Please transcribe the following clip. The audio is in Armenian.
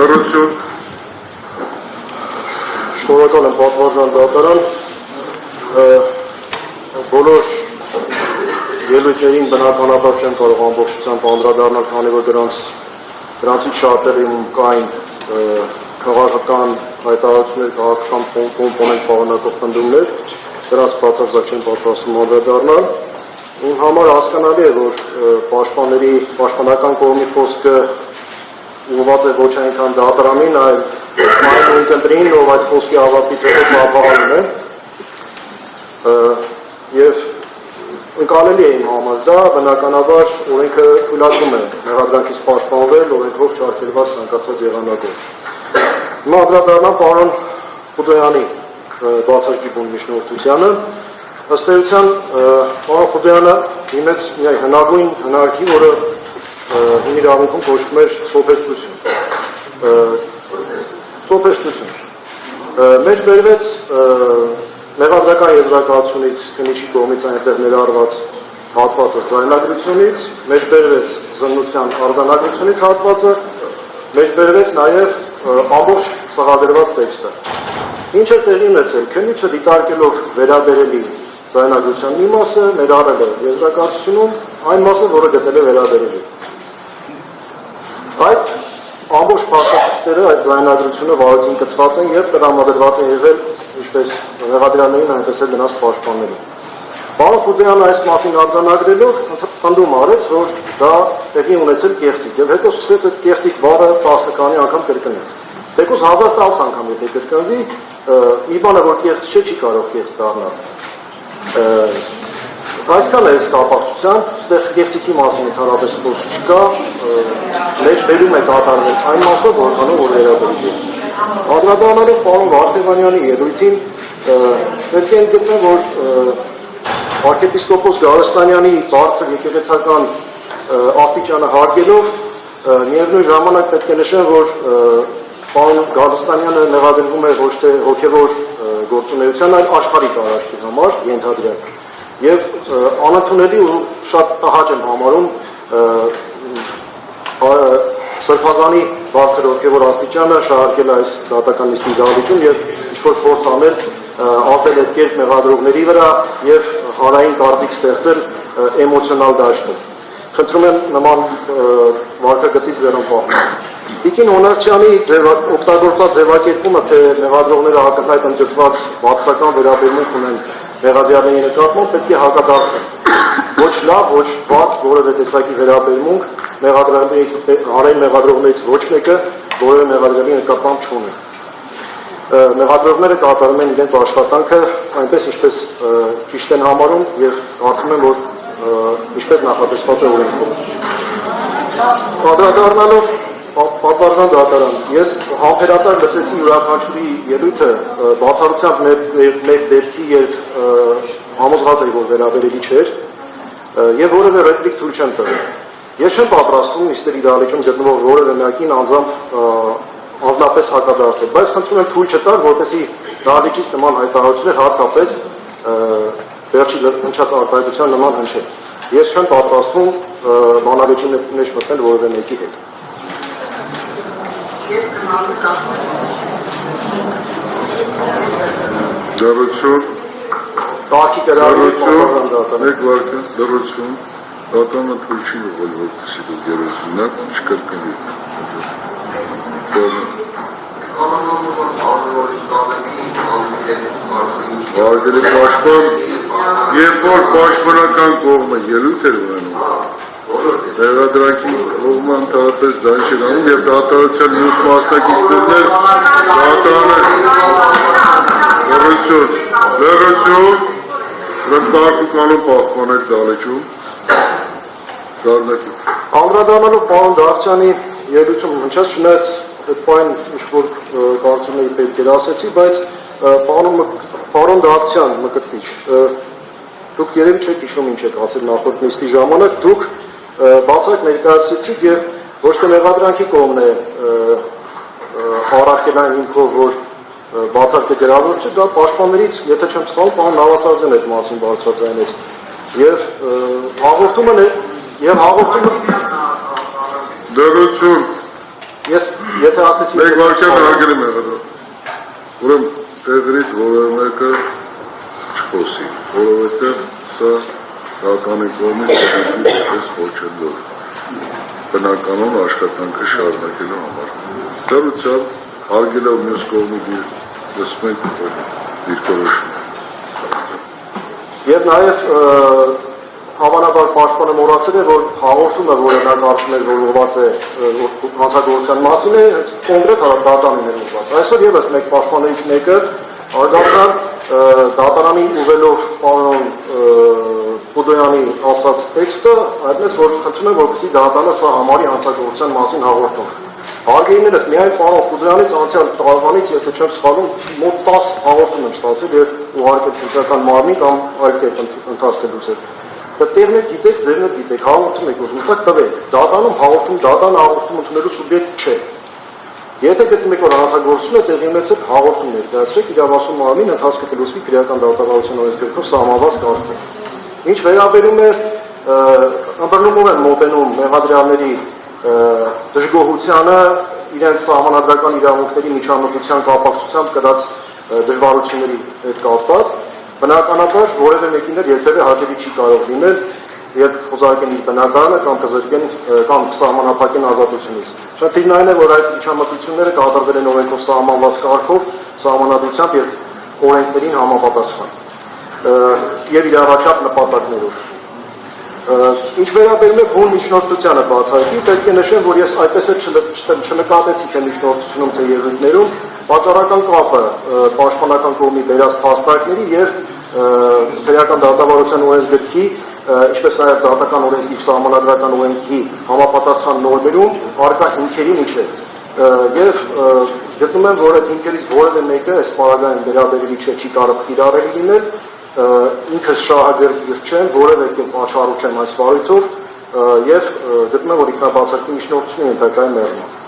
Լրություն։ Շնորհակալ եմ պատվարժան դատարան, բոլոր ելույթներին բնականաբար չեմ կարող ամբողջությամբ անդրադառնալ, քանի որ դրանցից շատերը կային քաղաքական հայտարարություններ, քաղաքական կոմպոնենտ պարունակող պնդումներ, դրանց բացարձակ չեմ պատրաստվում անդրադառնալ։ Իմ համար հասկանալի է, որ պաշտպանական կողմի խոսքը ուղղված է ոչ այնքան դատարանին, այլ այն ունկնդրին, ով այդ խոսքի ավարտից հետո պահպանում է, եւ ընկալելի է իմ համար դա, բնականաբար օրենքը թույլատրում է մեղադրանքից պաշտպանվել օրենքով չարգելված ցանկացած եղանակով։ Հիմա անդրադառնամ պարոն Խուդոյանի բացարկի բուն միջնորդությանը։ Ըստ էության պարոն Խուդոյանը դիմեց մի հնագույն հնարքի, որը հին իրավունքում կոչվում էր սոփեստություն։ Մեջ բերվեց մեղադրական եզրակացությունից քննիչի կողմից այնտեղ ներառված հատվածը ձայնագրությունից, մեջ բերվեց զննության արձանագրությունից հատվածը, մեջ բերվեց նաև ամբողջ սղադրված տեքստը։ Ինչ է տեղի ունեցել, քննիչը դիտարկելով վերաբերելի ձայնագրության մի մասը ներառել է եզրակացությունում, այն մասը, որը գտել է վերաբերելի։ Այդ ամբողջ փաստաթղթերը այդ ձայնագրությունը վարույթին կցված են եւ տրամադրված են եղել ինչպես մեղադրյալներին, այնպես էլ նրանց պաշտպաններին։ Պարոն Խուդոյանը այս մասին արձանագրելով պնդում արեց, որ դա տեղի ունեցել կեղծիք եւ հետո սկսեց այդ կեղծիք բառը 10 քանի անգամ կրկնել։ Թեկուզ 1010 անգամ եթե կրկնվի, մի բանը որ կեղծ չէ, չի կարող կեղծ դառնալ։ Այսքան է կապակցությամբ, այստեղ կեղծիքի մասին ընդհանրապես խոսք չկա, մեջ բերում է կատարվել այն մասը, որքանով որ վերաբերում է։ Անդրադառնալով պարոն Վարդևանյանի ելույթին, պետք է ընդգտնեմ, որ arczepiskopos Գարստանյանի բարձր եկեղեցական աստիճանը հարգելով, միևնույն ժամանակ պետք է նշեմ, որ պարոն Գարստանյանը մեղադրվում է ոչ թե հոգևոր գործունեության, այլ աշխարհիկ արարքի համար ենթադրյալ։ Եվ անընդունելի ու շատ տհաճ եմ համարում Սրբազանի բարձր հոգևոր աստիճանը շահարկել այս դատական նիստի դահլիճում եւ ինչ-որ փորձ անել ապել այդ կերպ մեղադրողների վրա եւ հանրային կարծիք ստեղծել էմոցիոնալ դաշտում։ Խնդրում եմ նման վարկագծից ձեռն պահել։ Տիկին Հոնարչյանի օգտագործած ձևակերպումը, թե մեղադրողները հակառակ ընդգծված բացական վերաբերմունք ունեն մեղադրյալների նկատմամբ, պետք է հակադարձվի։ Ոչ լավ, ոչ բաց որևէ տեսակի վերաբերմունք հանրային մեղադրողներից ոչ մեկը որևէ մեղադրյալի նկատմամբ չունի։ Մեղադրողները կատարում են իրենց աշխատանքը այնպես, ինչպես ճիշտ են համարում եւ կարծում եմ, որ ինչպես նախատեսված է օրենքով։ Անդրադառնալով պատվարժան դատարան, ես համբերատար լսեցի յուրաքանչյուրի ելույթը բացառությամբ մեր դեպքի եւ համոզված էի, որ վերաբերելի չէր եւ որևէ ռեպլիկ թույլ չեմ տվել։ Ես չեմ պատրաստվում նիստերի դահլիճում գտնվող որևէ մեկին անձնապես հակադարձել, բայց խնդրում եմ թույլ չտալ, որպեսզի դահլիճից նման հայտարարություններ հատկապես վերջի հնչած արտահայտության նման հնչեն։ Ես չեմ պատրաստվում բանալիճի մեջ մտնել որևէ մեկի հետ։ Լրություն։ Տակի կրավի մեկ վարքան, լրություն, դատանը թույլ չի ողել, որպեսզի դուք երազունակ չկրկնվի։ Վարգելի պաշտպան, երբ որ պաշտպանական կողմը ելույթ էր ունենում, մեղադրանքի կողմը ընդհանրապես ձայն չէր անում եւ դատարանության մյուս մասնակիցներն լրություն, կարգուկանոն պահպանել դահլիճում, դառնակի։ Անդրադառնալով պարոն Դավթյանի ելույթում հնչած չնայած այդ բան ինչ-որ կարծումների պետք էր ասեցի, բայց պարոն Դավթյան մկրտիչ, դուք երևի չեք հիշում ինչ եք ասել նախորդ նիստի ժամանակ, դուք բացակ ներկայացրեցիք եւ ոչ թե մեղադրանքի կողմն է առարկել այն հիմքով, որ բացակ գրավոր չէ, դա պաշտպաններից, եթե չեմ սխալվում, պարոն Նավասարդյանը այդ մասին բարձրացրեց եւ հաղորդումը Լրություն։ Ես Եթե ասեցի Մեկ վարքյան հարգել եմ եղել։ Ուրեմն տեղերից որևէ մեկը չխոսի, որովհետև սա դատանի կողմից որպես խոչընդոտ բնականon աշխատանքը շարունակելու համար։ Դրությամբ հարգելով մյուս կողմի լսում ենք դիրքորոշումը։ Եվ նաև հավանաբար պաշտպանը մոռացել է, որ հաղորդումը, որը նա կարծում էր, որ ուղղված է հանցագործության մասին է, հենց կոնկրետ դատարանին է ուղղված։ Այսօր եւս մեկ պաշտպաններից մեկը արգանդան դատարանին ուղղելով պարոն Բուդոյանի ասած տեքստը, այդպես որ խնդրում եմ, որպեսզի դատարանը սա համարի հանցագործության մասին հաղորդում։ Հարգելիներս միայն պարոն Բուդոյանից անցյալ տարվանից, եթե չեմ սխալվում, մոտ 10 հաղորդում եմ ստացել եւ ուղարկել ցուցական մարմին կամ այլ կերպ ընթացնելուց հետ։ Դեռ գիտեք, ձերն էլ գիտեք, հաղորդում եք ուզում, ուսանք տվեք։ Դատարանում հաղորդում, դատարանը հաղորդում ընդունելու սուբյեկտ չէ։ Եթե գտնում եք, որ հանցագործություն է տեղի ունեցել, հաղորդում ներկայացրեք, իրավասու մարմին ընթացքը կլսվի քրեական դատավարության օրենսգրքով սահմանված կարգով։ Ինչ վերաբերում է ըմբռնումով են մոտենում մեղադրյալների դժգոհությանը իրենց սահմանադրական իրավունքների միջամտության կապակցությամբ կրած դժվարությունների հետ կապված, բնականաբար որևէ մեկին երբևէ հաճելի չի կարող լինել, երբ խոզարկեն իր բնակարանը կամ կզրկեն կամ սահմանափակեն ազատությունից։ Շատիրն այն է, որ այդ միջամտությունները կատարվել են օրենքով սահմանված կարգով, սահմանադրությամբ եւ օրենքներին համապատասխան եւ իրավաչափ նպատակներով։ Ինչ վերաբերում է բուն միջնորդությանը բացահայտի, պետք է նշեմ, որ ես այդպես էլ չնկատեցի թե միջնորդությունում թե ելույթներում պատճառական կապը պաշտպանական կողմի բերած փաստարկների եւ քրեական դատավարության օրենսգրքի, ինչպես նաեւ դատական օրենքի սահմանադրական օրենքի համապատասխան նորմերում առկա հիմքերի միջև եւ գտնում եմ, որ այդ հիմքերից որևէ մեկը այս պարագային վերաբերելի չի կարող կիրառելի լինել, ինքս շահագրգիռ չեմ, որևէ կերպ աշխարհու չեմ այս վարույթով եւ գտնում եմ, որ ինքնաբացարկի միջնորդությունը ընդհանրապես մեղմ է։